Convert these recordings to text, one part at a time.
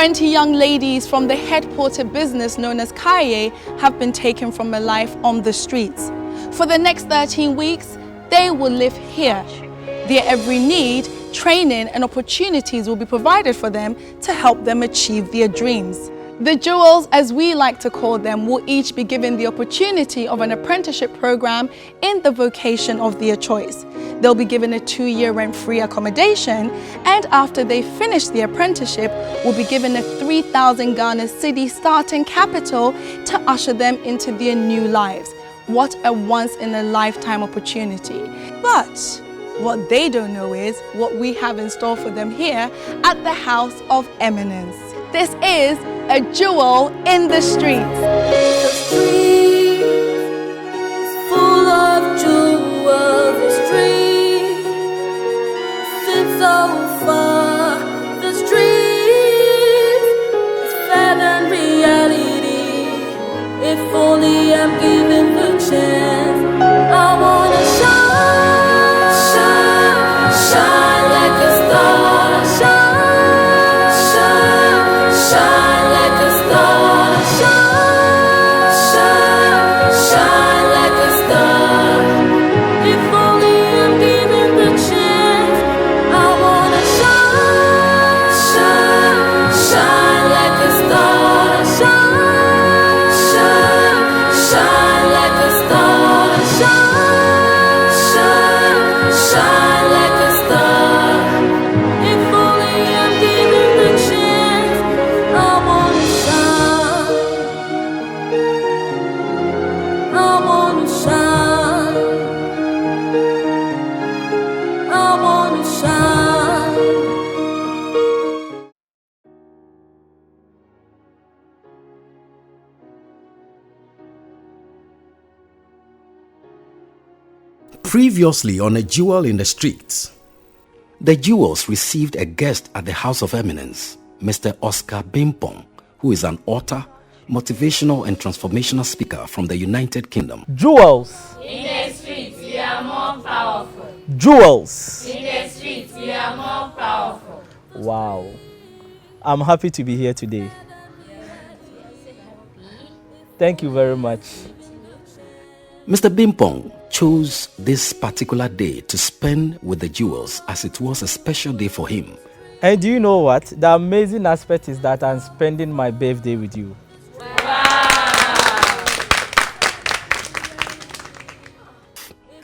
20 young ladies from the headquarter business known as Kayayei have been taken from a life on the streets. For the next 13 weeks, they will live here. Their every need, training and opportunities will be provided for them to help them achieve their dreams. The jewels, as we like to call them, will each be given the opportunity of an apprenticeship program in the vocation of their choice. They'll be given a 2-year rent-free accommodation, and after they finish the apprenticeship, will be given a 3,000 Ghana cedi starting capital to usher them into their new lives. What a once-in-a-lifetime opportunity. But what they don't know is what we have in store for them here at the House of Eminence. This is a jewel in the streets. The street is full of jewels. The street sits so far. The street is fed in reality. If only I'm given the chance, I wanna shine, shine, shine like a star, shine, shine, shine like a star, shine, shine, shine like a star. If only I'm given the chance, I wanna shine, shine, shine like a star, shine, shine, shine like a star, shine, shine, shine like a star. If only I'm given the chance, I wanna shine, I wanna shine, I wanna shine. Previously on A Jewel in the Streets, the Jewels received a guest at the House of Eminence, Mr. Oscar Bimpong, who is an author, motivational and transformational speaker from the United Kingdom. Jewels. In the streets, we are more powerful. Jewels. In the streets, we are more powerful. Wow. I'm happy to be here today. Thank you very much. Mr. Bimpong chose this particular day to spend with the Jewels as it was a special day for him. And do you know what? The amazing aspect is that I'm spending my birthday with you.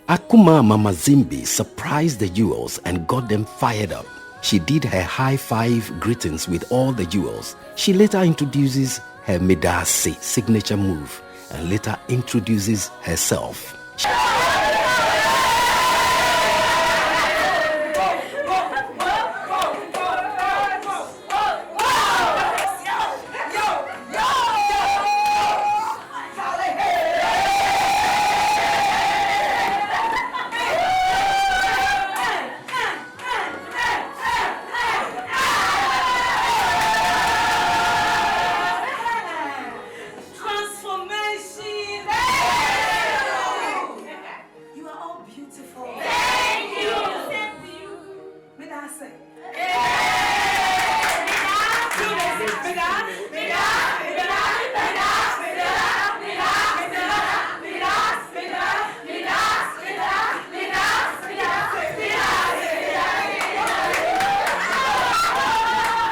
Akuma Mama Zimbi surprised the Jewels and got them fired up. She did her high-five greetings with all the Jewels. She later introduces her Medase signature move and later introduces herself.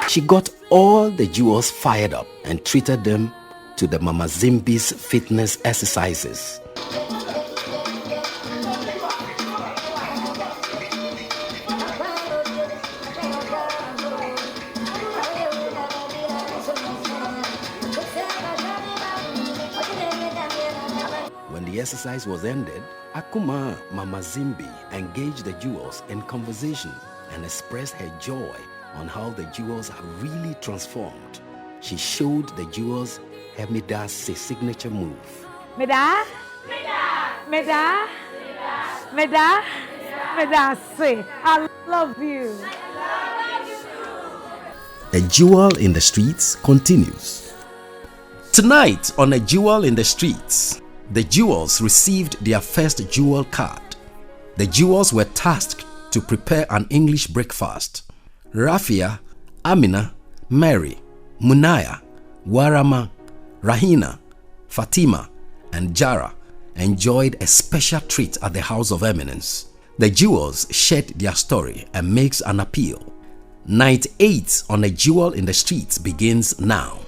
She got all the Jewels fired up and treated them to the Mama Zimbi's fitness exercises. When the exercise was ended, Akuma Mama Zimbi engaged the Jewels in conversation and expressed her joy on how the Jewels have really transformed. She showed the Jewels her Medase signature move. Meda, Meda, Meda, Medase. I love you. A Jewel in the Streets continues. Tonight on A Jewel in the Streets, the Jewels received their first jewel card. The Jewels were tasked to prepare an English breakfast. Rafia, Amina, Mary, Munaya, Warama, Rahina, Fatima, and Jara enjoyed a special treat at the House of Eminence. The jewels shared their story and makes an appeal. Night 8 on A Jewel in the Streets begins now.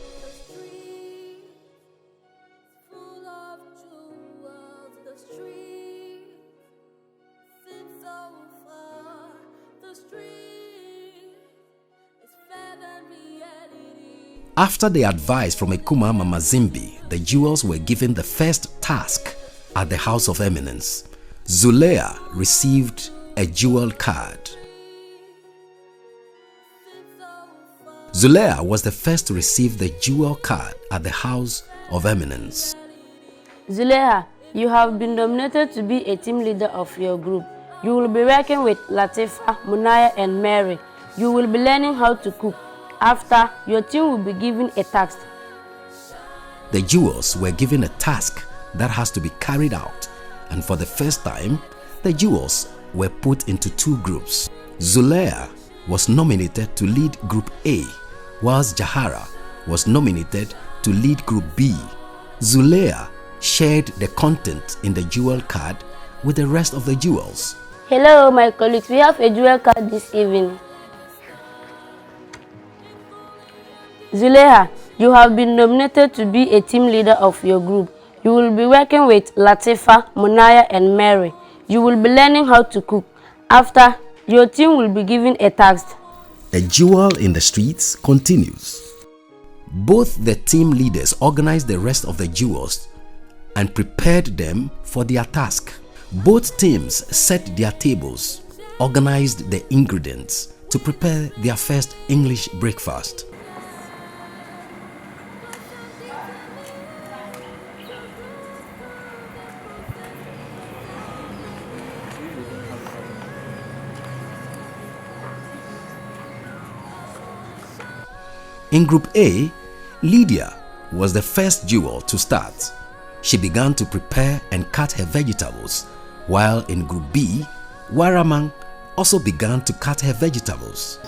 After the advice from Ekuma Mama Zimbi, the jewels were given the first task at the House of Eminence. Zulea received a jewel card. Zulea was the first to receive the jewel card at the House of Eminence. Zulea, you have been nominated to be a team leader of your group. You will be working with Latifa, Munaya, and Mary. You will be learning how to cook. After, your team will be given a task. The jewels were given a task that has to be carried out, and for the first time, the jewels were put into two groups. Zulea was nominated to lead Group A, whilst Jahara was nominated to lead Group B. Zulea shared the content in the jewel card with the rest of the jewels. Hello, my colleagues. We have a jewel card this evening. Zulea, you have been nominated to be a team leader of your group. You will be working with Latifa, Munaya, and Mary. You will be learning how to cook. After, your team will be given a task. A Jewel in the Streets continues. Both the team leaders organized the rest of the jewels and prepared them for their task. Both teams set their tables, organized the ingredients to prepare their first English breakfast. In Group A, Lydia was the first jewel to start. She began to prepare and cut her vegetables, while in Group B, Waramang also began to cut her vegetables.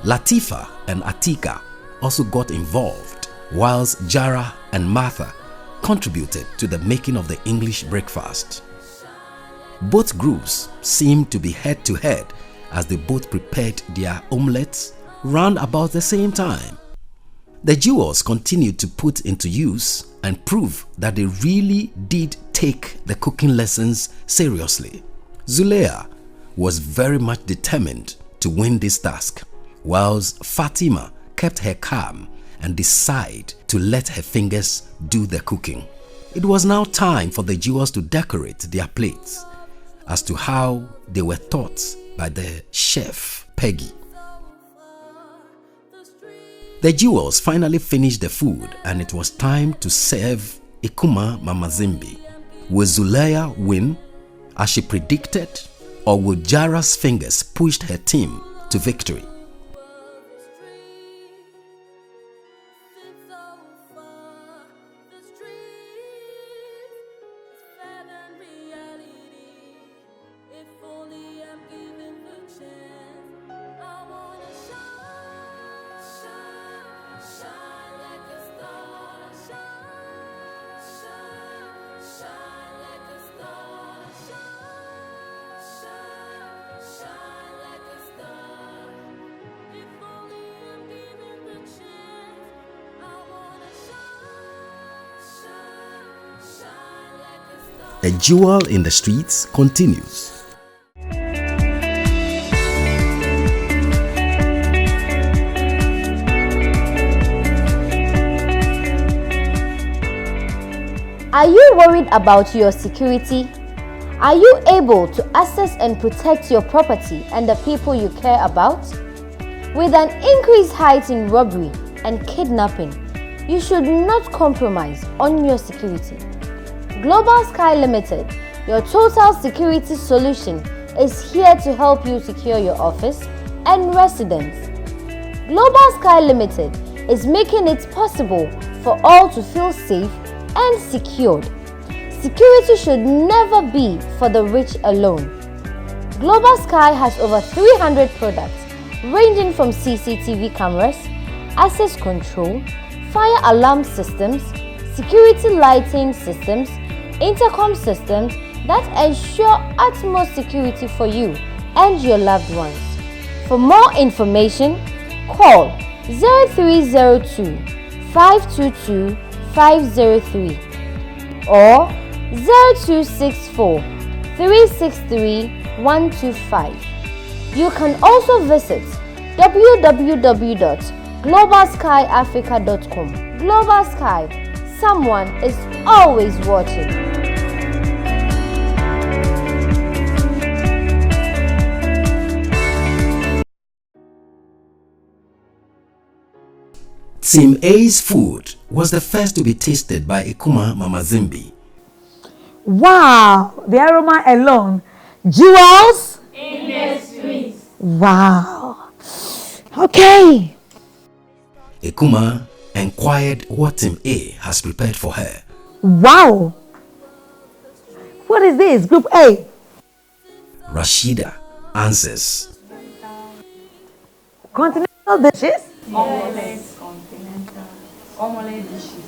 Latifa and Atika also got involved, whilst Jara and Martha contributed to the making of the English breakfast. Both groups seemed to be head to head as they both prepared their omelets round about the same time. The jewels continued to put into use and prove that they really did take the cooking lessons seriously. Zulea was very much determined to win this task, whilst Fatima kept her calm and decided to let her fingers do the cooking. It was now time for the jewels to decorate their plates, as to how they were taught by the chef, Peggy. The jewels finally finished the food and it was time to serve Ekuma Mama Zimbi. Will Zulea win as she predicted, or will Jara's fingers push her team to victory? A Jewel in the Streets continues. Are you worried about your security? Are you able to access and protect your property and the people you care about? With an increased height in robbery and kidnapping, you should not compromise on your security. Global Sky Limited, your total security solution, is here to help you secure your office and residence. Global Sky Limited is making it possible for all to feel safe and secured. Security should never be for the rich alone. Global Sky has over 300 products ranging from CCTV cameras, access control, fire alarm systems, security lighting systems, intercom systems that ensure utmost security for you and your loved ones. For more information, call 0302 522 503 or 0264 363 125. You can also visit www.globalskyafrica.com. Global Sky, someone is always watching. Team A's food was the first to be tasted by Ekuma Mama Zimbi. Wow, the aroma alone. Jewels In the streets. Wow. Okay. Ekuma inquired what Team A has prepared for her. Wow. What is this? Group A. Rashida answers. Continental dishes? Omelette dishes.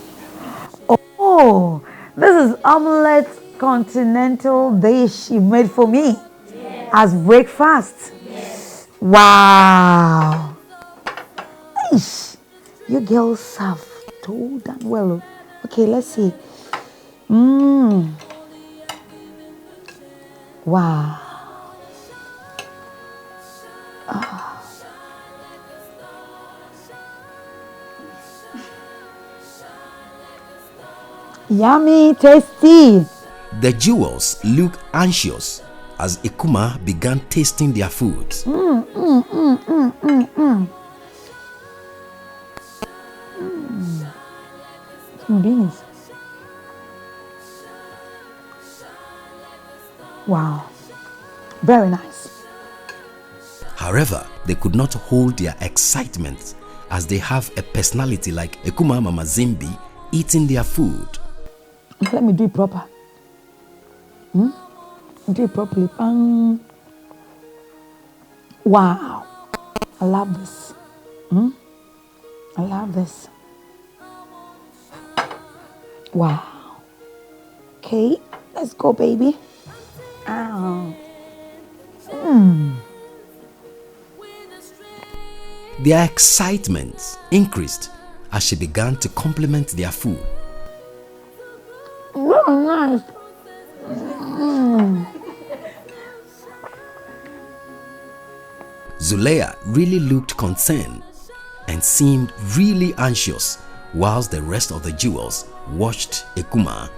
Oh, this is omelette continental dish you made for me as breakfast. Wow. Ish, you girls have told done well. Okay, let's see. Wow. Yummy, tasty. The jewels looked anxious as Ekuma began tasting their food. Beans. Wow. Very nice. However, they could not hold their excitement as they have a personality like Ekuma Mama Zimbi eating their food. Let me do it proper. Do it properly. Wow. I love this. I love this. Wow. Okay, let's go, baby. Ow. Their excitement increased as she began to compliment their food. Very nice. Zulea really looked concerned and seemed really anxious whilst the rest of the jewels watched Ekuma.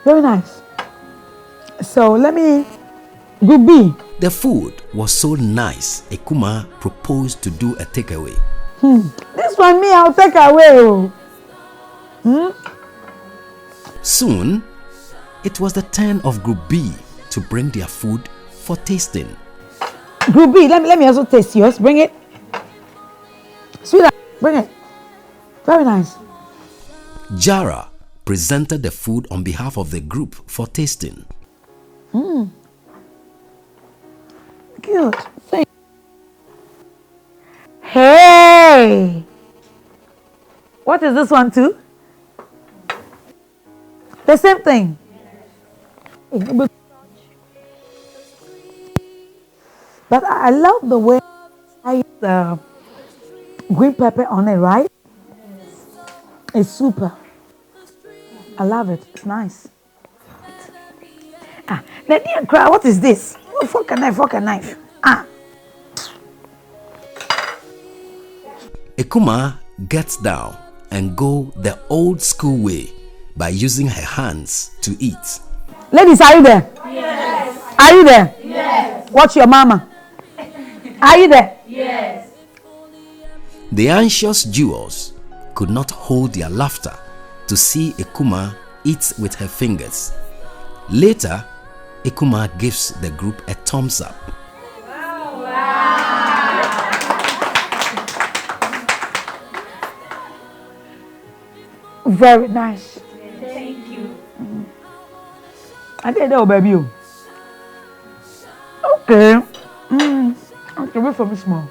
Very nice. So let me Group B. The food was so nice, Ekuma proposed to do a takeaway. This one me, I'll take away. Soon, it was the turn of Group B to bring their food for tasting. Group B, let me also taste yours. Bring it. Sweetheart, bring it. Very nice. Jara presented the food on behalf of the group for tasting. Good. Thank you. Hey! What is this one too? The same thing. But I love the way I use the green pepper on it, right? It's super. I love it. It's nice. What is this? Oh, fork and knife. Ekuma gets down and go the old school way by using her hands to eat. Ladies, are you there? Yes. Are you there? Yes. Watch your mama. Are you there? Yes. The anxious jewels could not hold their laughter to see Ekuma eat with her fingers. Later, Ekuma gives the group a thumbs up. Very nice. Thank you. I did that, baby. Okay. Okay, wait for me small.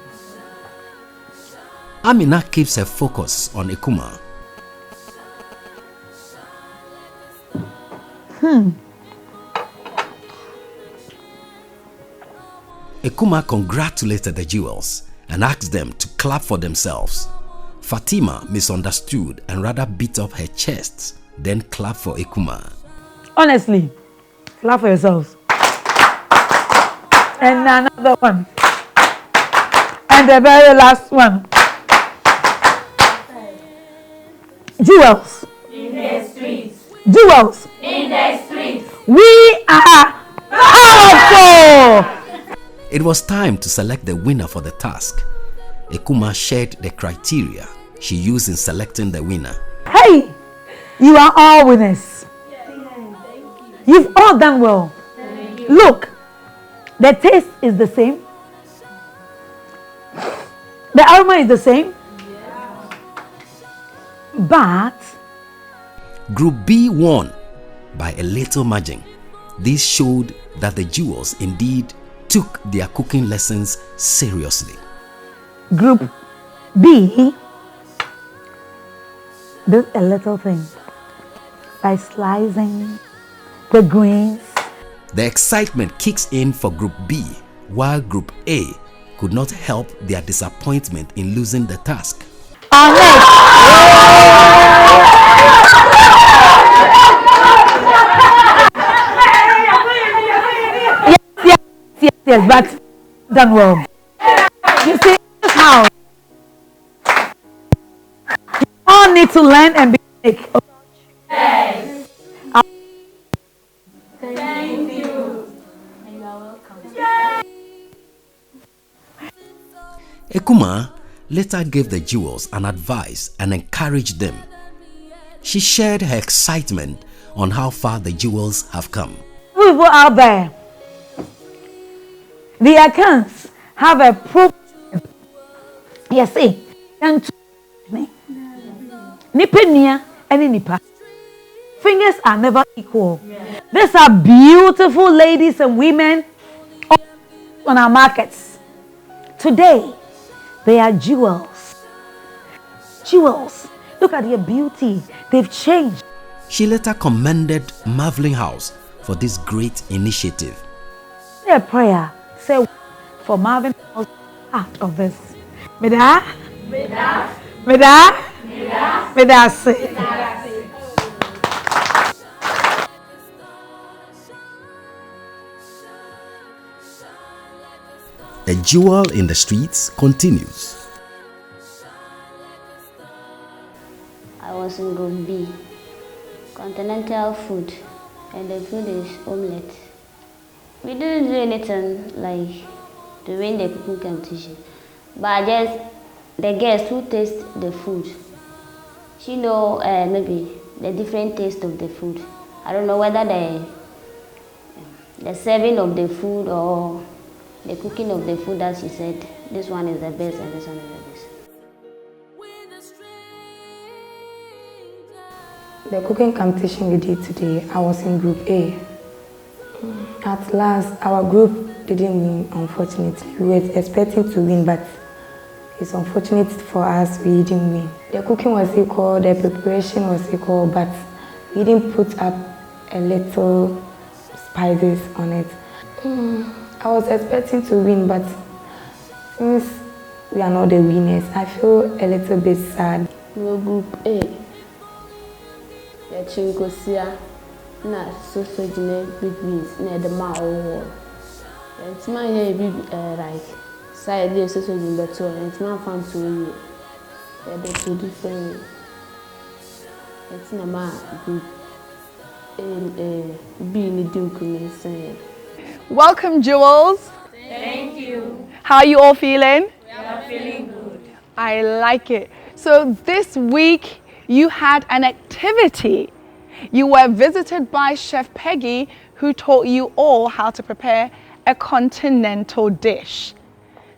Amina keeps her focus on Ekuma. Ekuma congratulated the jewels and asked them to clap for themselves. Fatima misunderstood and rather beat up her chest, then clapped for Ekuma. Honestly, clap for yourselves. And another one. And the very last one. Jewels. In the streets. Jewels. In the streets. We are powerful. It was time to select the winner for the task. Ekuma shared the criteria she used in selecting the winner. Hey, you are all winners. You've all done well. Look, the taste is the same. The aroma is the same. But Group B won by a little margin. This showed that the jewels indeed took their cooking lessons seriously. Group B did a little thing by slicing the greens. The excitement kicks in for Group B, while Group A could not help their disappointment in losing the task. Our yes, but done well. You see, this how you all need to learn and be sick. Yes. Thank you. And you are welcome. Ekuma later gave the jewels an advice and encouraged them. She shared her excitement on how far the jewels have come. People out there, the accounts have a problem. Yes, nipa and nipa. Fingers are never equal. These are beautiful ladies and women on our markets. Today, they are jewels. Jewels. Look at their beauty. They've changed. She later commended Marveling House for this great initiative. Say a prayer. Say for Marvin House part of this. Meda. Say. A Jewel in the Streets continues. I was in Group B, continental food, and the food is omelette. We didn't do anything like to win the cooking competition, but just the guests who taste the food, she know maybe the different taste of the food. I don't know whether the serving of the food or the cooking of the food that she said, this one is the best and this one is the best. The cooking competition we did today, I was in Group A. At last, our group didn't win, unfortunately. We were expecting to win, but it's unfortunate for us we didn't win. The cooking was equal, the preparation was equal, but we didn't put up a little spices on it. I was expecting to win, but since we are not the winners, I feel a little bit sad. We were Group A. The chinkosia na sausage na big beans na the ma all. It's my big like side the sausage in the two and it's my farm to you. They're two different. It's na ma group B ni dinkum say. Welcome, jewels. Thank you. How are you all feeling? We are feeling good. I like it. So this week you had an activity. You were visited by Chef Peggy, who taught you all how to prepare a continental dish.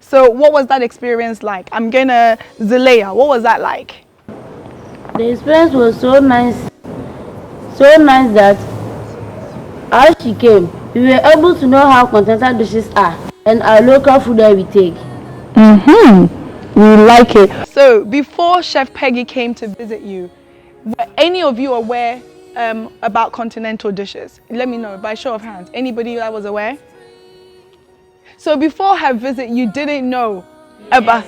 So what was that experience like? I'm gonna Zalea, what was that like? The experience was so nice that as she came, we were able to know how continental dishes are and our local food that we take. We like it. So, before Chef Peggy came to visit you, were any of you aware about continental dishes? Let me know by show of hands. Anybody that was aware? So, before her visit, you didn't know about.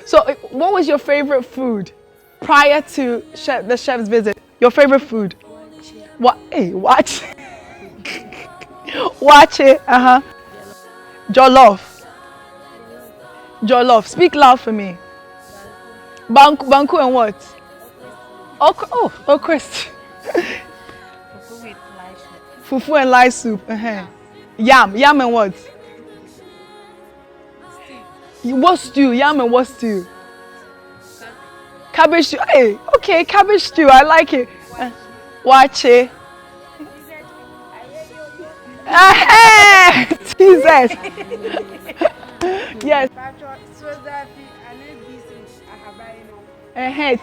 So, what was your favorite food prior to the chef's visit? Your favorite food? What? Hey, watch. Watch it. Jollof. Jollof. Speak loud for me. Banku and what? Okra. Fufu and light soup. Yam and what? What stew? Yam and what stew? Cabbage stew. Hey, okay, cabbage stew. I like it. Watch it. TZ. Yes.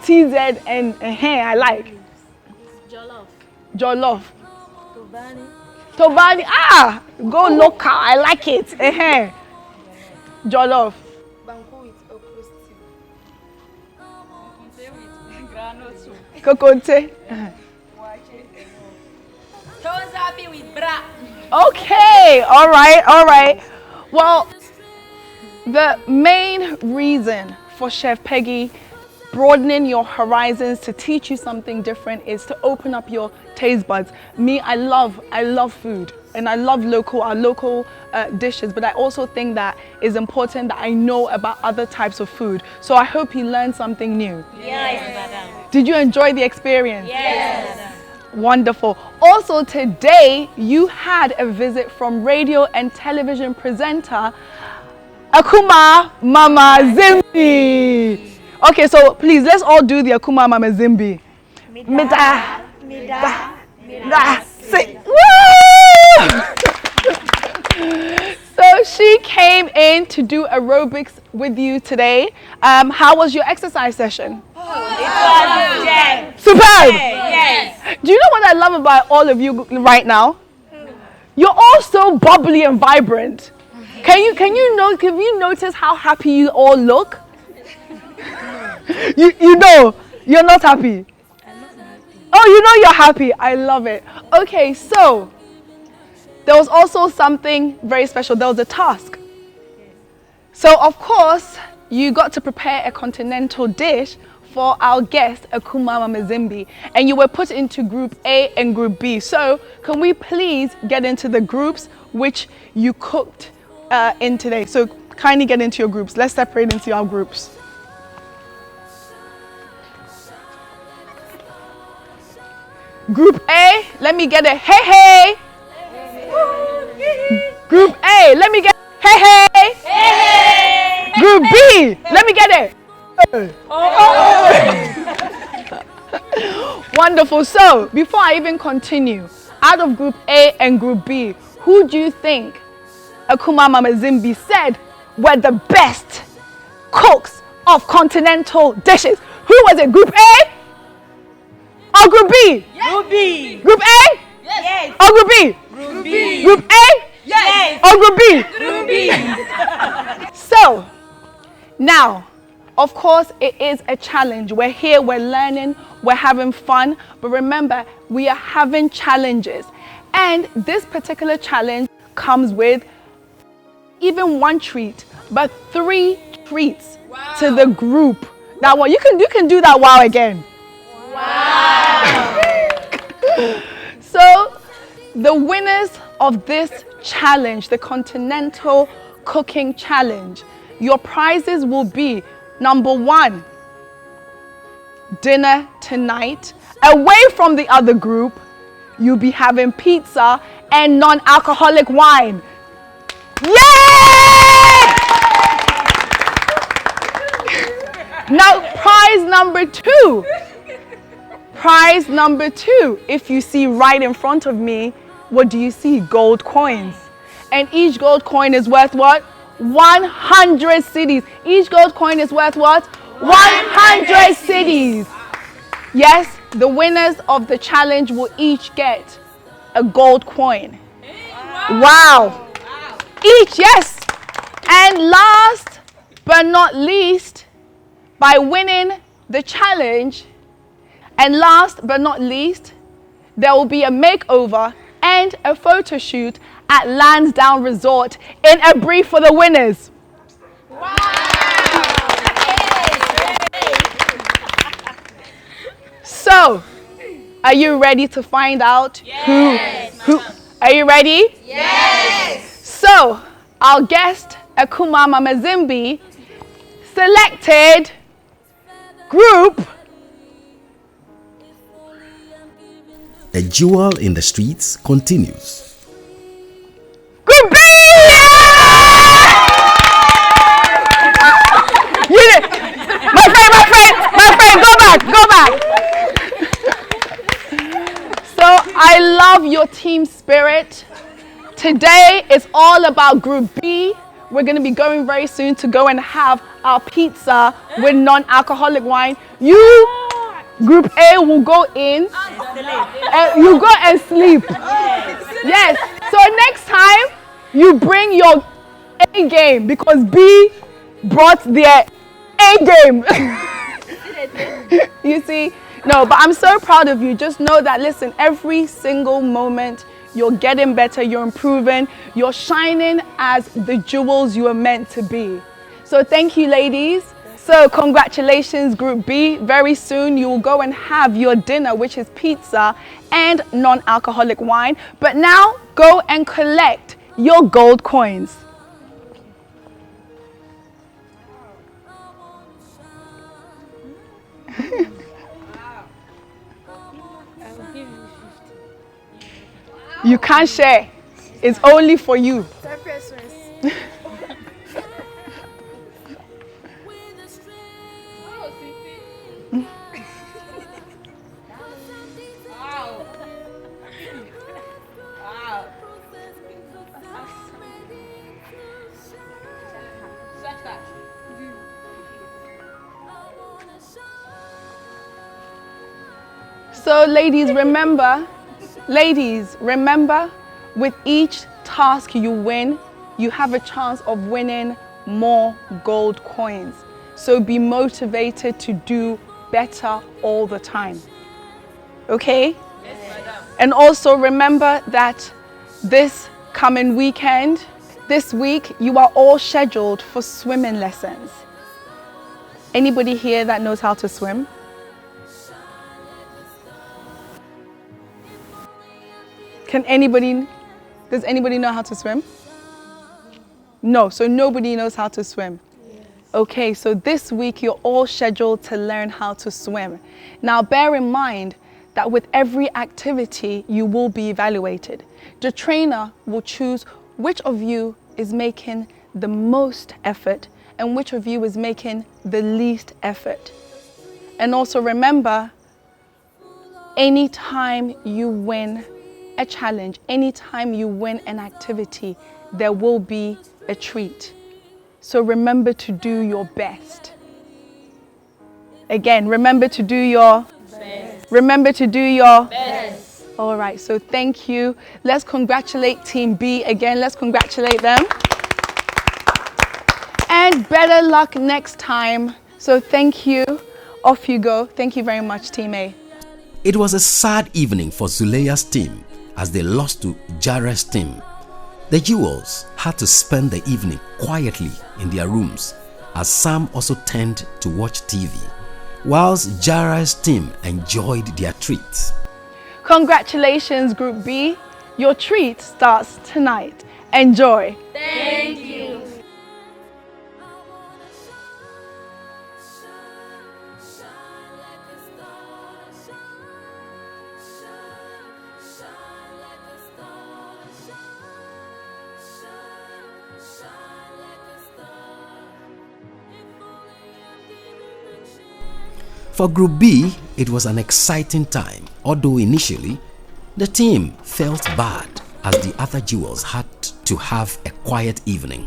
TZ and I like. Jollof. Tobani. Go local. I like it. Jollof. Kokote. Okay, all right. Well, the main reason for Chef Peggy broadening your horizons to teach you something different is to open up your taste buds. Me, I love food and I love our local dishes, but I also think that it's important that I know about other types of food. So I hope you learned something new. Yes, madam. Did you enjoy the experience? Yes, madam. Wonderful. Also today, you had a visit from radio and television presenter Akuma Mama Zimbi. Okay, so please, let's all do the Akuma Mama Zimbi. Mida. Say, woo! So she came in to do aerobics with you today. How was your exercise session? Superb! Yes. Do you know what I love about all of you right now? You're all so bubbly and vibrant. Have you noticed how happy you all look? You know, you're not happy. Oh, you know you're happy. I love it. Okay, so there was also something very special. There was a task. So of course, you got to prepare a continental dish for our guest, Akuma Mama Zimbi, and you were put into Group A and Group B. So can we please get into the groups which you cooked in today? So kindly get into your groups. Let's separate into our groups. Group A, let me get a hey. Group A, let me get hey. Group B, let me get it. Wonderful. So before I even continue, out of Group A and Group B, who do you think Akuma Mama Zimbi said were the best cooks of continental dishes? Who was it? Group A or Group B? Yes. Group B. Group A? Yes. Or Group B? Group B. Group A? Yes. Or Group B? Group B. So now, of course, it is a challenge. We're here, we're learning, we're having fun. But remember, we are having challenges. And this particular challenge comes with even one treat, but 3 treats to the group. That one, you can do that wow again. Wow. So, the winners of this challenge, the Continental Cooking Challenge, your prizes will be number 1, dinner tonight. Away from the other group, you'll be having pizza and non-alcoholic wine. Yay! Now, prize number 2. Prize number 2. If you see right in front of me, what do you see? Gold coins. And each gold coin is worth what? 100 cities. Each gold coin is worth what? 100 cities. Yes, the winners of the challenge will each get a gold coin. Wow. Each, yes. And last but not least, by winning the challenge, and last but not least, there will be a makeover and a photo shoot at Lansdowne Resort in a brief for the winners. Wow. So, are you ready to find out who? Are you ready? Yes. So, our guest, Akuma Mamazimbi, selected group A Jewel in the Streets continues. Group B! My friend, go back. So I love your team spirit. Today is all about Group B. We're going to be going very soon to go and have our pizza with non-alcoholic wine. You, Group A, will go in and you go and sleep. Yes. So next time, you bring your A game because B brought their A game. You see? No, but I'm so proud of you. Just know that, listen, every single moment, you're getting better, you're improving, you're shining as the jewels you are meant to be. So thank you, ladies. So congratulations, Group B. Very soon you will go and have your dinner, which is pizza and non-alcoholic wine. But now go and collect your gold coins. You can't share. It's only for you. So ladies, remember, with each task you win, you have a chance of winning more gold coins. So be motivated to do better all the time. Okay? Yes, madam. And also remember that this coming weekend, this week, you are all scheduled for swimming lessons. Anybody here that knows how to swim? Does anybody know how to swim? No, so nobody knows how to swim. Yes. Okay, so this week you're all scheduled to learn how to swim. Now bear in mind that with every activity you will be evaluated. The trainer will choose which of you is making the most effort and which of you is making the least effort. And also remember, anytime you win a challenge, anytime you win an activity, there will be a treat. So remember to do your best. Again, remember to do your best. Remember to do your best. All right, so thank you. Let's congratulate Team B again. Let's congratulate them. And better luck next time. So thank you. Off you go. Thank you very much, Team A. It was a sad evening for Zuleia's team as they lost to Jara's team. The Jewels had to spend the evening quietly in their rooms as Sam also turned to watch TV, whilst Jara's team enjoyed their treats. Congratulations, Group B. Your treat starts tonight. Enjoy. Thank you. For Group B, it was an exciting time, although initially, the team felt bad as the other jewels had to have a quiet evening.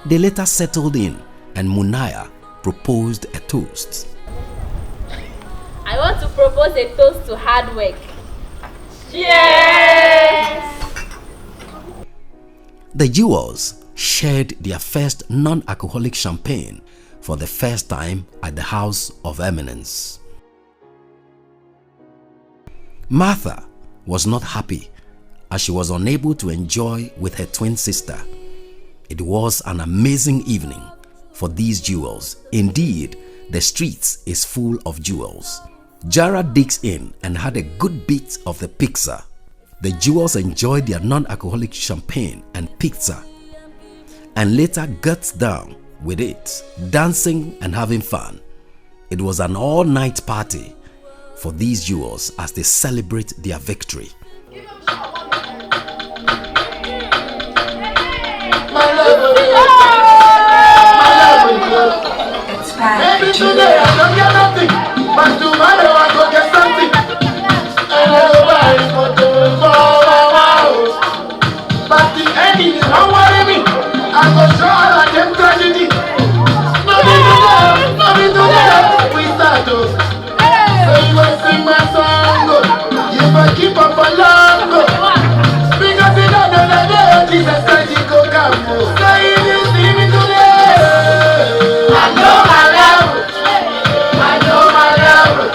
They later settled in and Munaya proposed a toast. I want to propose a toast to hard work. Cheers! The jewels shared their first non-alcoholic champagne for the first time at the House of Eminence. Martha was not happy as she was unable to enjoy with her twin sister. It was an amazing evening for these jewels. Indeed, the streets is full of jewels. Jara digs in and had a good bit of the pizza. The jewels enjoyed their non-alcoholic champagne and pizza and later got down with it, dancing and having fun. It was an all-night party for these jewels as they celebrate their victory. Maybe today I don't get nothing, but tomorrow I go get something. And everybody's for the house. But the enemy don't worry me. I go show all of them tragedy. Nothing today, we start to. So you will sing my song, if I keep up for long. Because you don't know that day, Jesus Christ, he go come. So if you see me today, I know my love. I know my love.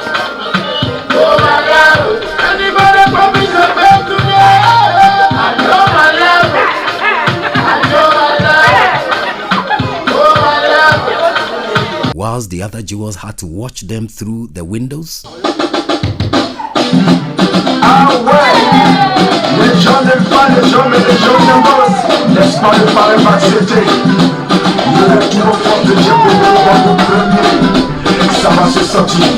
Oh my love. Anybody probably come back to me. I know my love. I know my love. Oh my love. Whilst the other jewels had to watch them through the windows, Les gens n'aiment pas les gens, mais les gens n'aiment pas. Laisse pas le parler m'accepter. Je lève tout mon force de Dieu pour le roi le premier. Ça va se sentir.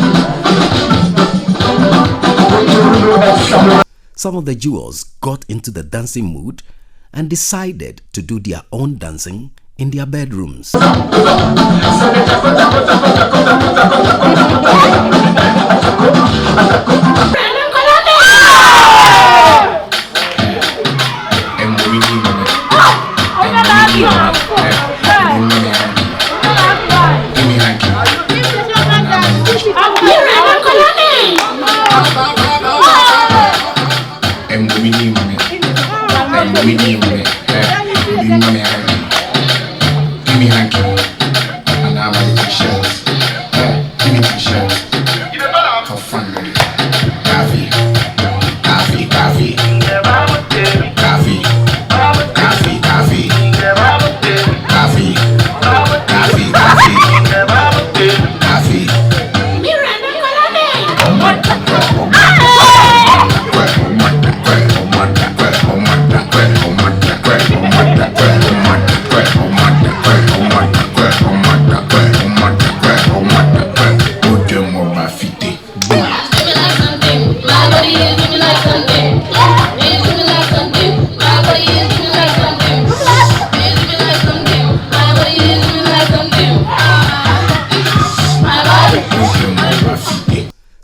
some of the jewels got into the dancing mood and decided to do their own dancing in their bedrooms.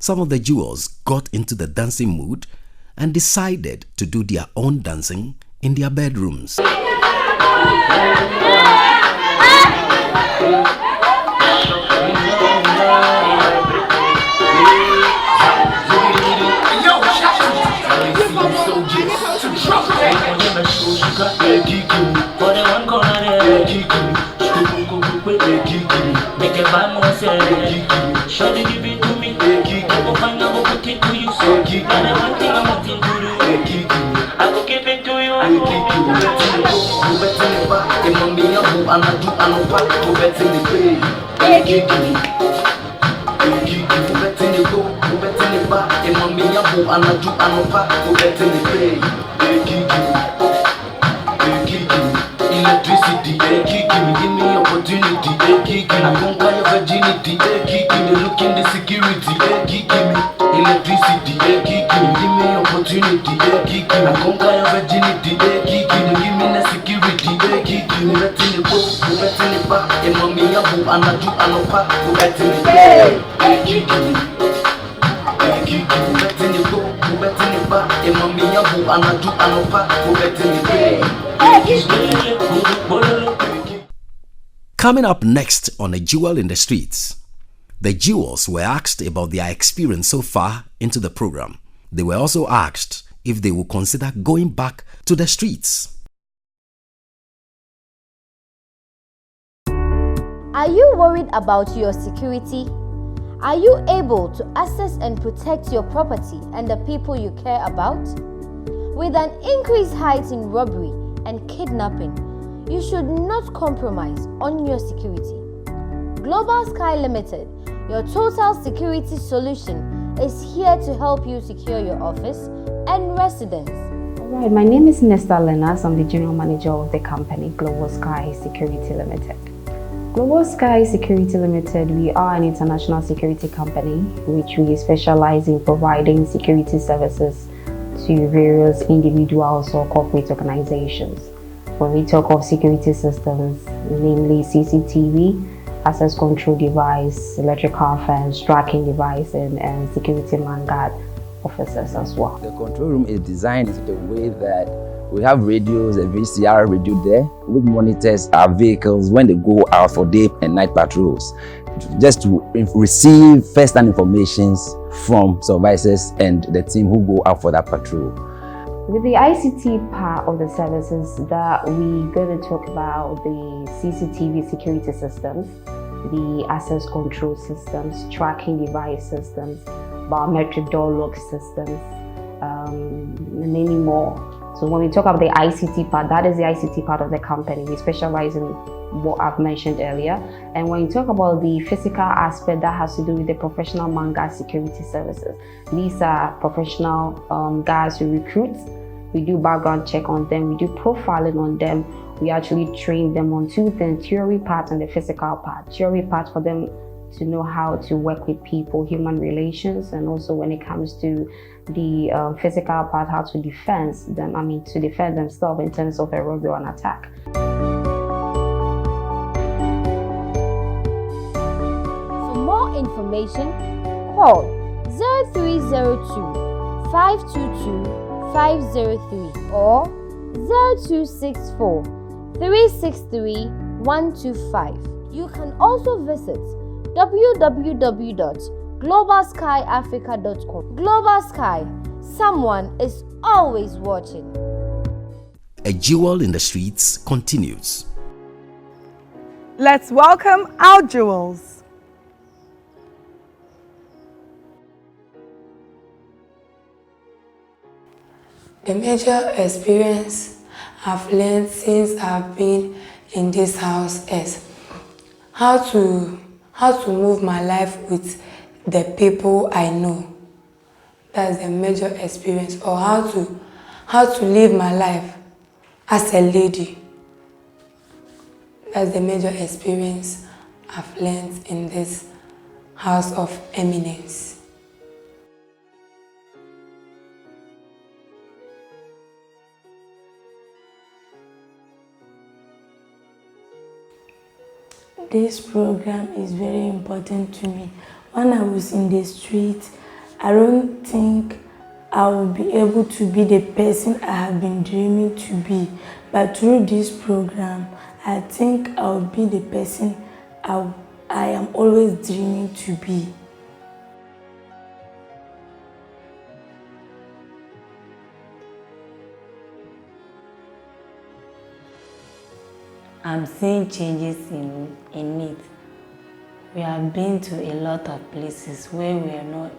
Some of the jewels got into the dancing mood and decided to do their own dancing in their bedrooms. Electricity, give me opportunity, I conquer your virginity, look in the security, electricity, give me opportunity, I conquer your virginity, give me the security, letting it go, letting it back, and mommy, I'm letting it go, letting it back, and mommy, I'm letting it go. Coming up next on A Jewel in the Streets, the jewels were asked about their experience so far into the program. They were also asked if they would consider going back to the streets. Are you worried about your security? Are you able to access and protect your property and the people you care about? With an increased height in robbery and kidnapping, you should not compromise on your security. Global Sky Limited, your total security solution, is here to help you secure your office and residence. Alright, my name is Nesta Lenas. I'm the General Manager of the company Global Sky Security Limited. Global Sky Security Limited, we are an international security company which we specialize in providing security services to various individuals or corporate organizations. When we talk of security systems, namely CCTV, access control device, electrical fence, tracking device, and security man guard officers as well. The control room is designed in the way that we have radios, a VCR radio there, which monitors our vehicles when they go out for day and night patrols, just to receive first-hand information from supervisors and the team who go out for that patrol. With the ICT part of the services that we're going to talk about, the CCTV security systems, the access control systems, tracking device systems, biometric door lock systems, and many more. So when we talk about the ICT part, that is the ICT part of the company. We specialize in what I've mentioned earlier. And when you talk about the physical aspect, that has to do with the professional man guard security services. These are professional guys who recruit. We do background check on them. We do profiling on them. We actually train them on two things: theory part and the physical part. Theory part for them to know how to work with people, human relations, and also when it comes to the physical part, how to defend them. To defend themselves in terms of a robbery or an attack. For more information, call 0302 522 503 or 0264 363 125. You can also visit www.globalskyafrica.com. Global Sky, someone is always watching. A Jewel in the Streets continues. Let's welcome our jewels. The major experience I've learned since I've been in this house is how to move my life with the people I know. That's the major experience. Or how to live my life as a lady. That's the major experience I've learned in this house of eminence. This program is very important to me. When I was in the street, I don't think I will be able to be the person I have been dreaming to be. But through this program, I think I will be the person I am always dreaming to be. I'm seeing changes in it. We have been to a lot of places where we have not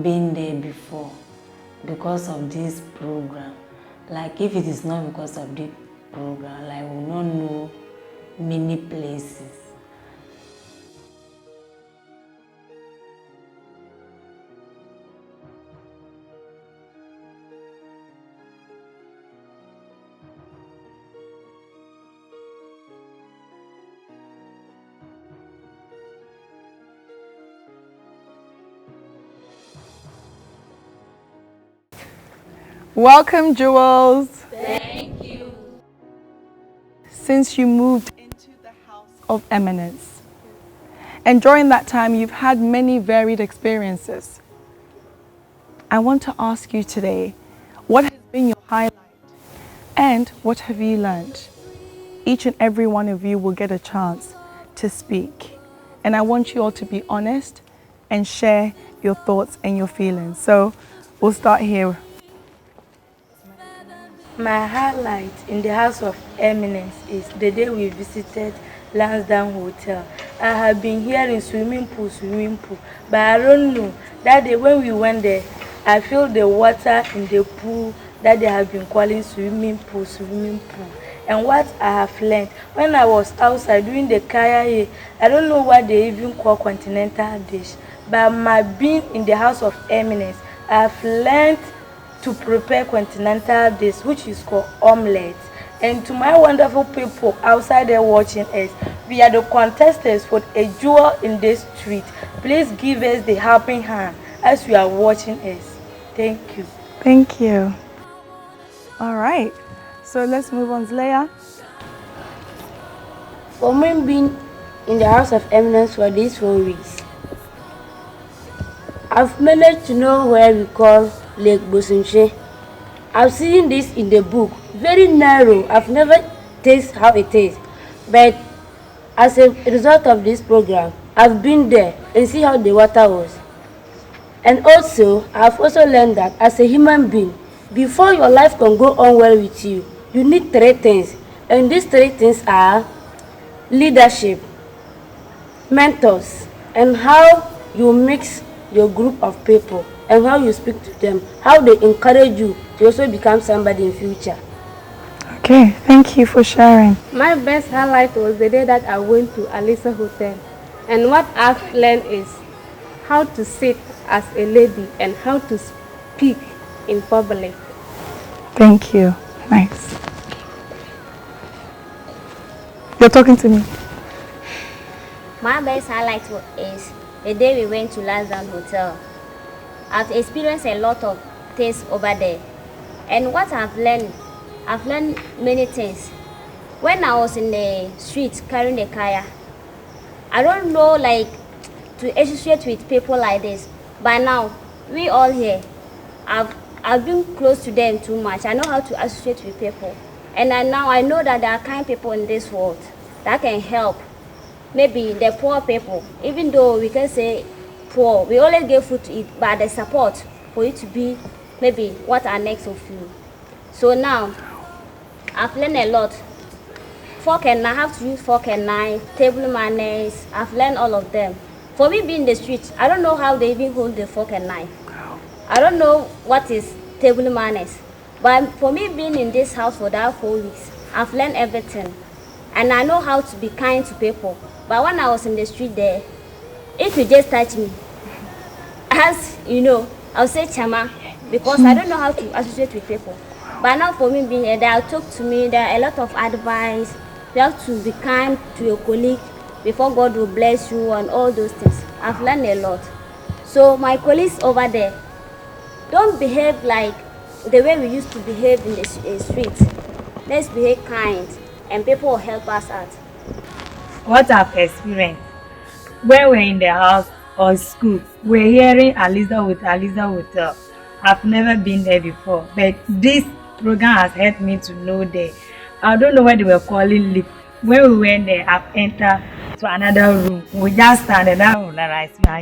been there before because of this program. Like if it is not because of this program, like we will not know many places. Welcome, jewels. Thank you. Since you moved into the house of eminence, and during that time you've had many varied experiences, I want to ask you today, what has been your highlight and what have you learned? each and every one of you will get a chance to speak. And I want you all to be honest and share your thoughts and your feelings. So we'll start here. My highlight in the House of Eminence is the day we visited Lansdowne Hotel. I have been hearing swimming pool, but I don't know. That day when we went there, I feel the water in the pool that they have been calling swimming pool. And what I have learned, when I was outside doing the Kayayei, I don't know what they even call continental dish, but my being in the House of Eminence, I have learned to prepare continental dish, which is called omelette. And to my wonderful people outside there watching us, we are the contestants for a jewel in this street. Please give us the helping hand as you are watching us. Thank you. Thank you. All right. So let's move on, Leia. For me being in the House of Eminence for these 4 weeks, I've managed to know where we call Lake Bosunche. I've seen this in the book, very narrow. I've never tasted how it is. But as a result of this program, I've been there and see how the water was. And also, I've also learned that as a human being, before your life can go on well with you, you need 3 things. And these 3 things are leadership, mentors, and how you mix your group of people and how you speak to them, how they encourage you to also become somebody in future. Okay, thank you for sharing. My best highlight was the day that I went to Alisa Hotel. And what I've learned is how to sit as a lady and how to speak in public. Thank you. Nice. You're talking to me. My best highlight is the day we went to Lansdowne Hotel. I've experienced a lot of things over there. And what I've learned many things. When I was in the street carrying the kaya, I don't know like to associate with people like this. By now, we all here, I've been close to them too much. I know how to associate with people. And now I know that there are kind people in this world that can help. Maybe the poor people, even though we can say poor, we always give food to eat, but the support for you to be maybe what are next of you. So now, I've learned a lot. Fork and knife, I have to use fork and knife, table manners, I've learned all of them. For me being in the street, I don't know how they even hold the fork and knife. I don't know what is table manners. But for me being in this house for that 4 weeks, I've learned everything. And I know how to be kind to people. But when I was in the street there, if you just touch me, as you know, I'll say chama, because I don't know how to associate with people. But now for me being here, they'll talk to me, there are a lot of advice. You have to be kind to your colleague before God will bless you and all those things. I've learned a lot. So my colleagues over there, don't behave like the way we used to behave in the street. Let's behave kind and people will help us out. What I've experienced when we're in the house or school, we're hearing Alisa Hotel. I've never been there before, but this program has helped me to know there. I don't know what they were calling lift. When we went there, I've entered to another room. We just stand down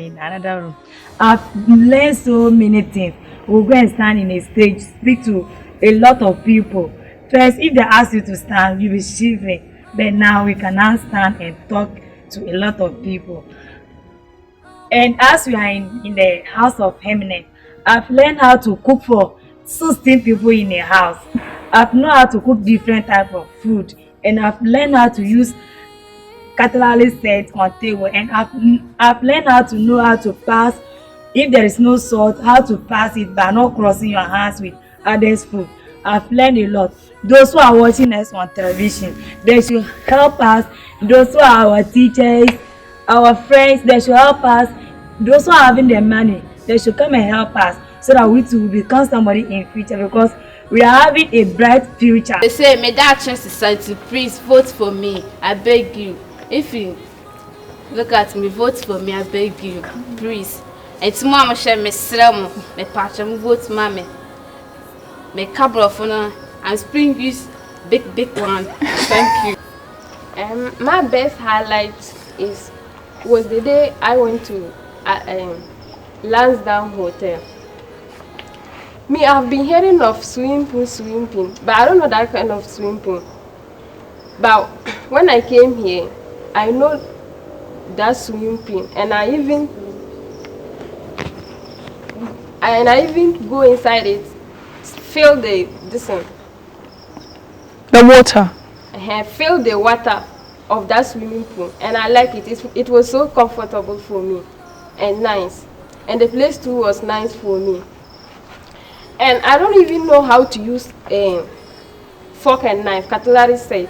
in another room. I've learned so many things. We'll go and stand in a stage, speak to a lot of people. First, if they ask you to stand, you'll be shivering. But now we can now stand and talk to a lot of people. And as we are in the House of Eminence, I've learned how to cook for 16 people in a house. I've known how to cook different types of food. And I've learned how to use cutlery sets on table. And I've learned how to know how to pass, if there is no salt, how to pass it by not crossing your hands with others' food. I've learned a lot. Those who are watching us on television, they should help us. Those who are our teachers, our friends, they should help us. Those who are having the money, they should come and help us so that we too will become somebody in future, because we are having a bright future. They say, may that chance society, please vote for me. I beg you. If you look at me, vote for me. I beg you, please. And tomorrow I'm share me slam, me patch, vote mommy. Me couple of and spring use big one. Thank you. My best highlight was the day I went to Lansdowne Hotel. Me, I've been hearing of swimming pool, but I don't know that kind of swimming pool. But when I came here, I know that swimming pool, and I even go inside it, feel the water. Feel the water of that swimming pool, and I like it. It was so comfortable for me and nice, and the place too was nice for me. And I don't even know how to use a fork and knife, cutlery set,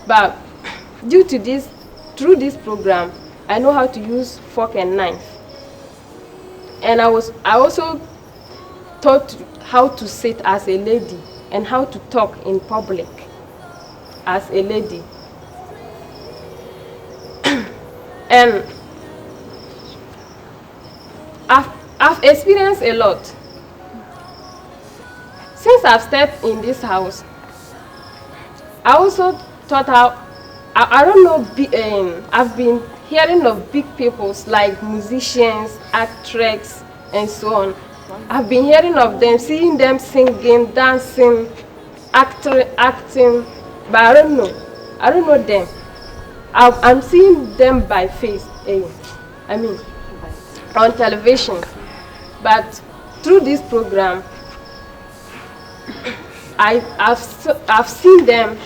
but through this program, I know how to use fork and knife. And I also taught how to sit as a lady and how to talk in public as a lady. And I've experienced a lot. Since I've stepped in this house, I also thought how, I don't know, I've been hearing of big peoples like musicians, actors, and so on. I've been hearing of them, seeing them singing, dancing, acting, but I don't know them. I'm seeing them by face, on television. But through this program, I've seen them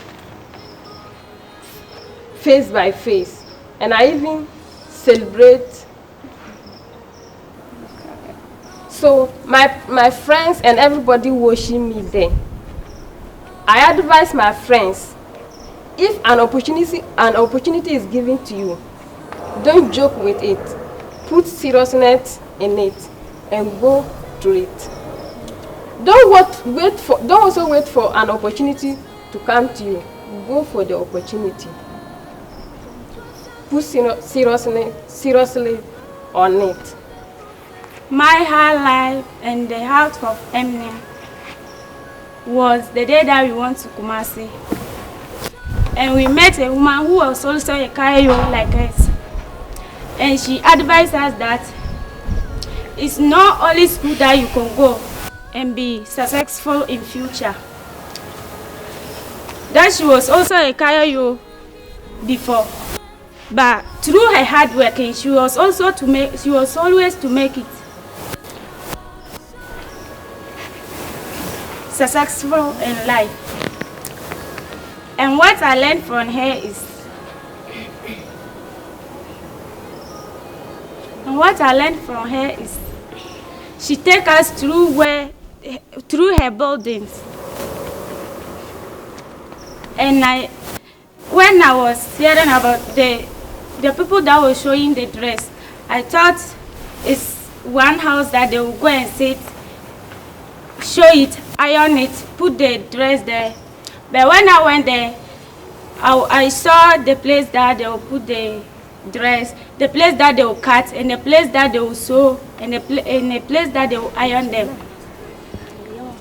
face by face, and I even celebrate. So my friends and everybody watching me there, I advise my friends, if an opportunity is given to you, don't joke with it. Put seriousness in it and go through it. Don't also wait for an opportunity to come to you. Go for the opportunity. Put seriously on it. My highlight and the heart of Eminem was the day that we went to Kumasi. And we met a woman who was also a Kayayei like us. And she advised us that it's not only school that you can go and be successful in future. That she was also a Kayayei before. But through her hard working, she was always to make it successful in life. And what I learned from her is she takes us through her buildings. And when I was hearing about the people that were showing the dress, I thought it's one house that they will go and sit, show it, iron it, put the dress there. But when I went there, I saw the place that they will put the dress, the place that they will cut, and the place that they will sew, and the place that they will iron them.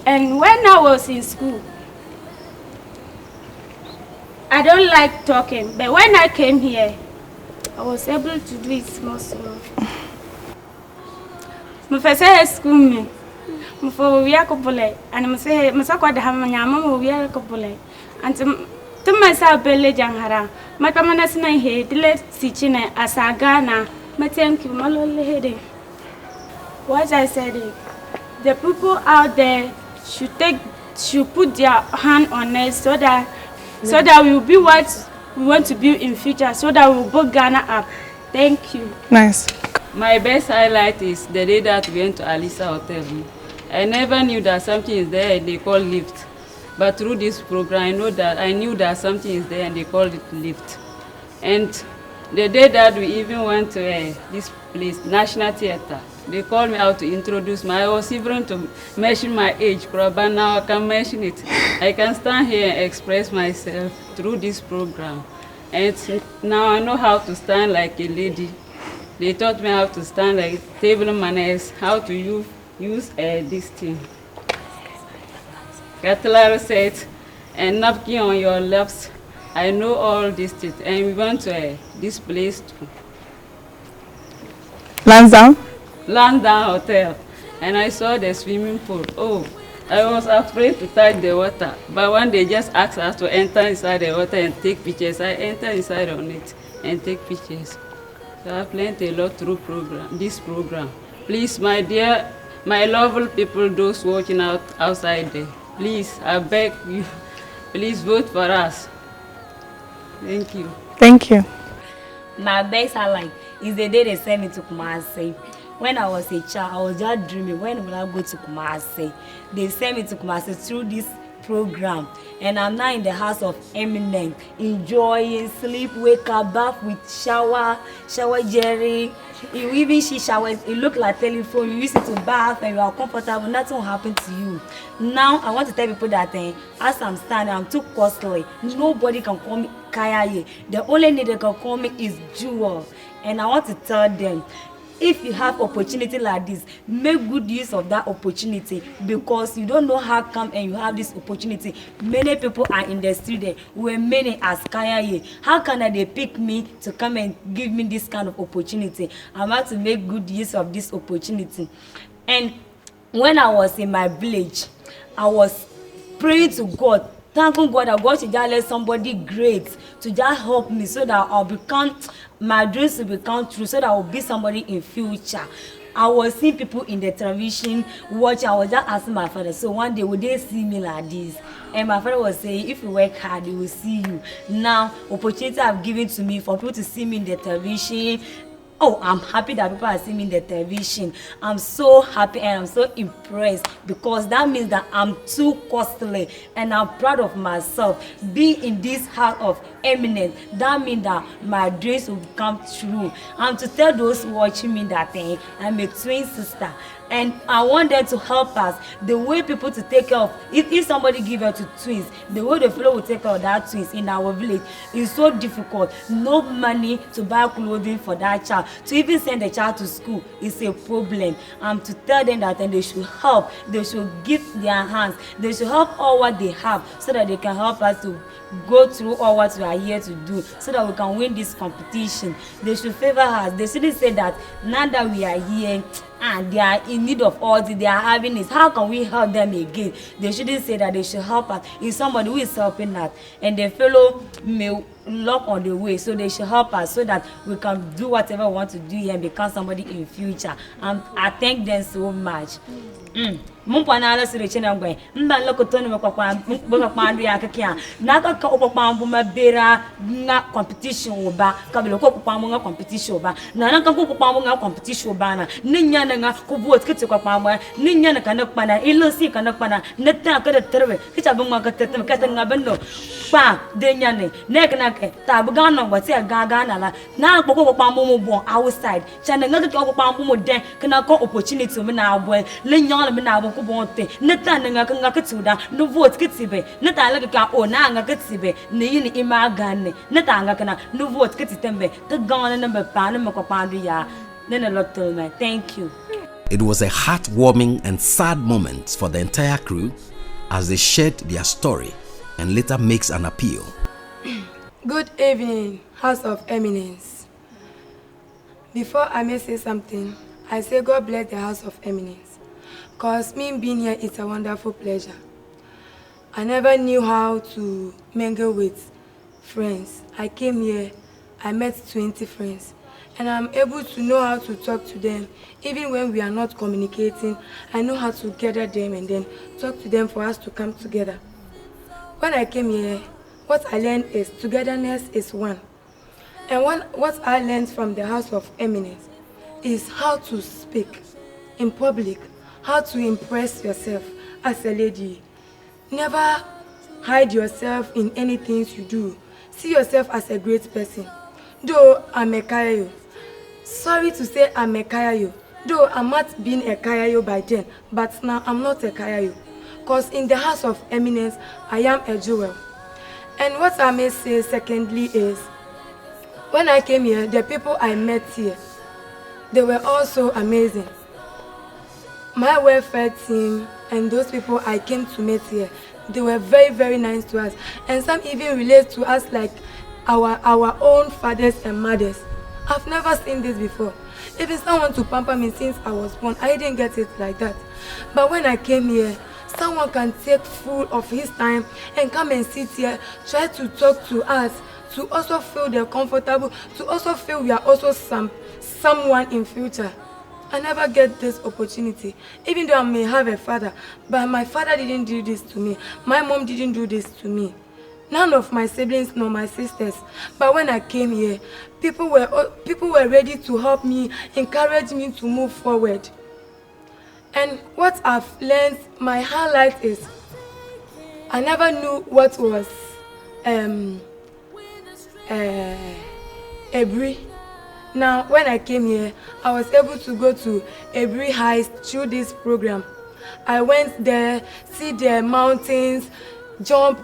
And when I was in school, I don't like talking, but when I came here, I was able to do it small. My first school me, my for we are couple, and I say, my sakwa have my mama we are couple, and to myself belly janghara. My pamanas na he, the late sichine as a Ghana, my thank you, my lonely heading. What I said, the people out there should put their hand on it so that we will be what we want to be in future, so that we will build Ghana up. Thank you. Nice. My best highlight is the day that we went to Alisa Hotel. I never knew that something is there and they call lift. But through this program, I knew that something is there and they called it lift. And the day that we even went to this place, National Theatre, they called me out to introduce me. I was even to mention my age, but now I can mention it. I can stand here and express myself through this program. And now I know how to stand like a lady. They taught me how to stand like table manners, how to use this thing. Cutlery set and napkin on your laps I know all these things, and we went to this place too. Lansdowne Hotel, and I saw the swimming pool. Oh, I was afraid to touch the water, but when they just asked us to enter inside the water and take pictures, I entered inside on it and take pictures. So I've learned a lot through this program. Please, my dear, my lovely people, those watching outside there, please, I beg you, please vote for us. Thank you. Thank you. My best highlight is the day they sent me to Kumasi. When I was a child, I was just dreaming, when will I go to Kumasi? They sent me to Kumasi through this program, and I'm now in the house of eminence, enjoying, sleep, wake up, bath with shower Jerry. You even she showers, it look like telephone, you use it to bath and you are comfortable, nothing will happen to you. Now I want to tell people that as I'm standing, I'm too costly. Nobody can call me Kayayei. The only name they can call me is Jewel. And I want to tell them, if you have opportunity like this, make good use of that opportunity, because you don't know how come and you have this opportunity. Many people are in the street there, where many as Kayayei. How can they pick me to come and give me this kind of opportunity? I'm about to make good use of this opportunity. And when I was in my village, I was praying to God, thanking God that God should just let somebody great to just help me so that I'll become, my dreams will become true, so that I'll be somebody in future. I was seeing people in the television watching. I was just asking my father, so one day would they see me like this? And my father was saying, if you work hard, they will see you. Now, opportunity have given to me for people to see me in the television. Oh, I'm happy that people are seeing me in the television. I'm so happy and I'm so impressed, because that means that I'm too costly and I'm proud of myself. Being in this house of eminence, that means that my dreams will come true. I'm to tell those watching me that I'm a twin sister. And I want them to help us. The way people to take care of, if somebody give her to twins, the way the fellow will take care of that twins in our village is so difficult. No money to buy clothing for that child. To even send the child to school is a problem. To tell them that they should help. They should give their hands. They should help all what they have, so that they can help us to go through all what we are here to do, so that we can win this competition. They should favor us. They shouldn't say that now that we are here and they are in need of all that they are having is, how can we help them again? They shouldn't say that. They should help us. If somebody who is helping us and the fellow may lock on the way, so they should help us so that we can do whatever we want to do here and become somebody in future. I thank them so much. Mumpana sire chena ngwe mba lokotoni mekwa mekwa ya kekia na ka okpakpa mbu mabera na competition oba ka bele ko okpakpa mbu nga competition oba na ka okpakpa mbu nga competition oba na ninya na nga ko vote kiti okpakpa mbu ninya na kana kpana ilosi kana kpana neta ka de terwe kicha bu nga ka tetem ka nga bendo pa de nya ne nek na ke ta bu ga no ngwati ga na la na okpakpa mbu mu bon outside chana nga ka okpakpa mbu mu den kana ko opportunity mu na abo le nya me na abo ko bon te neta nga ka tuda no vote kitibe neta la ka o na nga kitibe ne yini imagane neta nga kana no vote kititembe to gana na be pa na mekwa ya nene lotto me. Thank you. It was a heartwarming and sad moment for the entire crew as they shared their story and later makes an appeal. Good evening, House of Eminence. Before I may say something, I say God bless the House of Eminence. Because me being here is a wonderful pleasure. I never knew how to mingle with friends. I came here, I met 20 friends. And I'm able to know how to talk to them. Even when we are not communicating, I know how to gather them and then talk to them for us to come together. When I came here, what I learned is togetherness is one. And what I learned from the House of Eminence is how to speak in public, how to impress yourself as a lady. Never hide yourself in anything you do. See yourself as a great person. Though I'm a Kayayei, sorry to say I'm a Kayayei, though I'm not being a Kayayei by then, but now I'm not a Kayayei. Because in the House of Eminence, I am a jewel. And what I may say secondly is, when I came here, the people I met here, they were also amazing. My welfare team and those people I came to meet here, They were very, very nice to us. And some even relate to us like our own fathers and mothers. I've never seen this before. Even someone to pamper me since I was born, I didn't get it like that. But when I came here, someone can take full of his time and come and sit here, try to talk to us, to also feel they're comfortable, to also feel we are also someone in future. I never get this opportunity, even though I may have a father, but my father didn't do this to me. My mom didn't do this to me. None of my siblings nor my sisters. But when I came here, people were ready to help me, encourage me to move forward. And what I've learned, my highlight is, I never knew what was Ebri. Now, when I came here, I was able to go to Ebri Heights through this program. I went there, see the mountains, jump,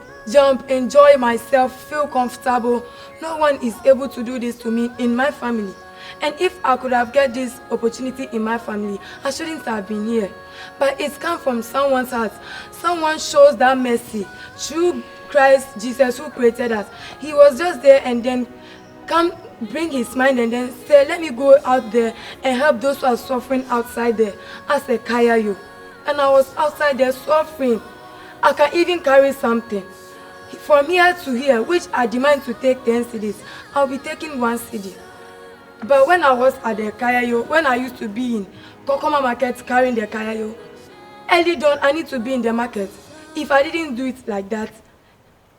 enjoy myself, feel comfortable. No one is able to do this to me in my family. And if I could have get this opportunity in my family, I shouldn't have been here. But it's come from someone's heart. Someone shows that mercy through Christ Jesus who created us. He was just there and then come bring his mind and then say, let me go out there and help those who are suffering outside there as a Kayayei. And I was outside there suffering. I can even carry something. From here to here, which I demand to take 10 cedis, I'll be taking 1 cedi. But when I was at the Kayayei, when I used to be in Kokoma market carrying the Kayayei, early dawn I need to be in the market. If I didn't do it like that,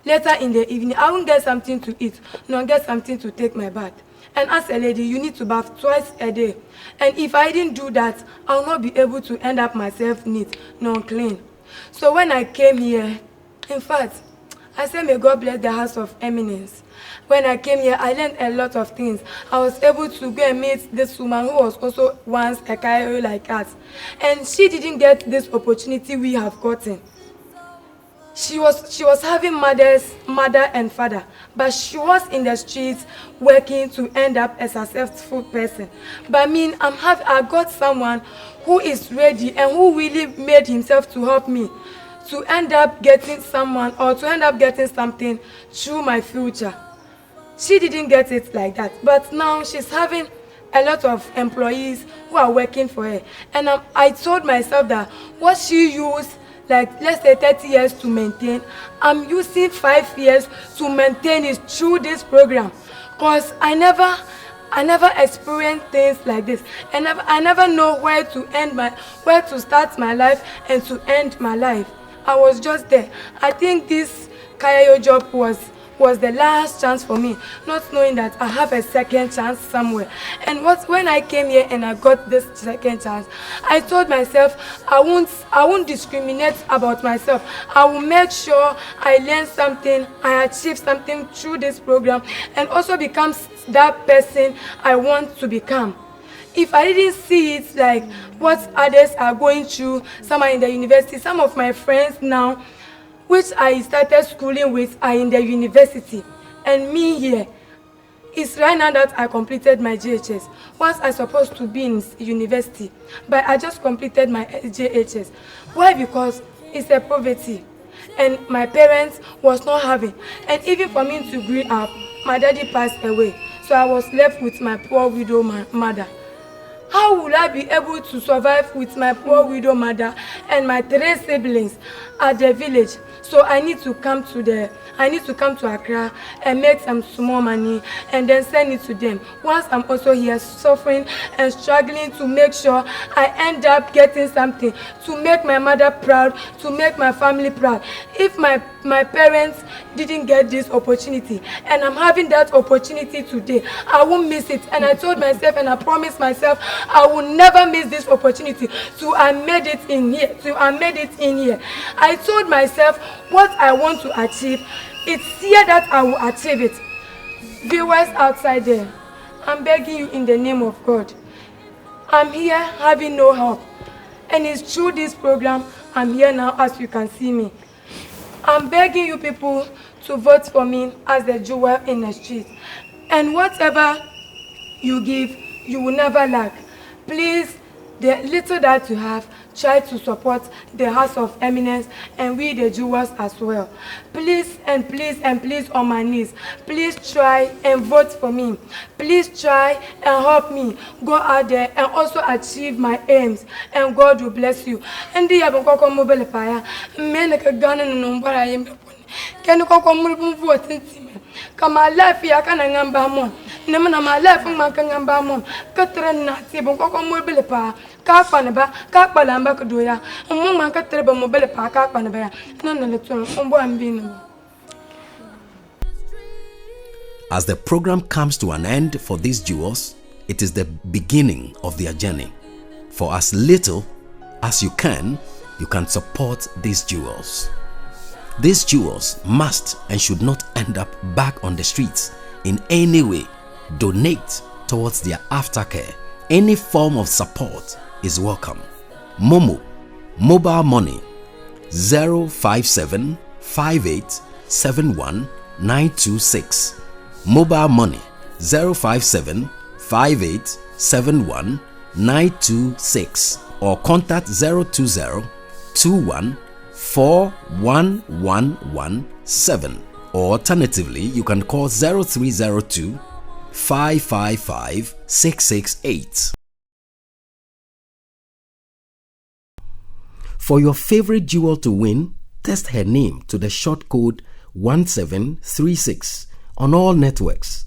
later in the evening, I won't get something to eat, nor get something to take my bath. And as a lady, you need to bath twice a day. And if I didn't do that, I'll not be able to end up myself neat, nor clean. So when I came here, in fact, I said, may God bless the house of eminence. When I came here, I learned a lot of things. I was able to go and meet this woman who was also once a Kayayei like us. And she didn't get this opportunity we have gotten. She was having mother and father, but she was in the streets working to end up a successful person. But I got someone who is ready and who really made himself to help me to end up getting someone or to end up getting something through my future. She didn't get it like that, but now she's having a lot of employees who are working for her. And I told myself that what she used, like let's say 30 years to maintain, I'm using 5 years to maintain it through this program. Because I never experienced things like this. I never know where to start my life and to end my life. I was just there. I think this Kayayei job was the last chance for me, not knowing that I have a second chance somewhere. And when I came here and I got this second chance, I told myself I won't discriminate about myself. I will make sure I learn something, I achieve something through this program, and also become that person I want to become. If I didn't see it like what others are going through, some are in the university, some of my friends now, which I started schooling with, are in the university. And me here, it's right now that I completed my JHS. Once I supposed to be in university, but I just completed my JHS. Why? Because it's a poverty. And my parents was not having. And even for me to grow up, my daddy passed away. So I was left with my poor widow mother. How will I be able to survive with my poor widow mother and my 3 siblings at the village? So I need to come to Accra and make some small money and then send it to them. Once I'm also here suffering and struggling to make sure I end up getting something to make my mother proud, to make my family proud. If my parents didn't get this opportunity and I'm having that opportunity today, I won't miss it. And I told myself and I promised myself I will never miss this opportunity till I made it in here. I told myself what I want to achieve, it's here that I will achieve it. Viewers outside there, I'm begging you in the name of God. I'm here having no help. And it's through this program I'm here now, as you can see me. I'm begging you people to vote for me as the jewel in the street. And whatever you give, you will never lack. Please, the little that you have, try to support the House of Eminence and we the jewels as well. Please and please and please on my knees, please try and vote for me. Please try and help me go out there and also achieve my aims, and God will bless you. And the Abakoko mobile fire, men like a gun and number I am. Can you go move vote? Come my life here can ngamba mon. Nemana my life man can ngamba mon. Katren na tibon koko mobile pa. Ka paneba, ka palamba kudoya. Mon man ka treba mobile pa ka paneba. No no letun ombo ambino. As the program comes to an end for these jewels, it is the beginning of their journey. For as little as you can support these jewels. These jewels must and should not end up back on the streets in any way. Donate towards their aftercare. Any form of support is welcome. Momo, mobile money 057 58 71 926. Mobile money 057 58 71 926 or contact 020 21 41117, or alternatively you can call 0302 555 668. For your favorite jewel to win, text her name to the short code 1736 on all networks.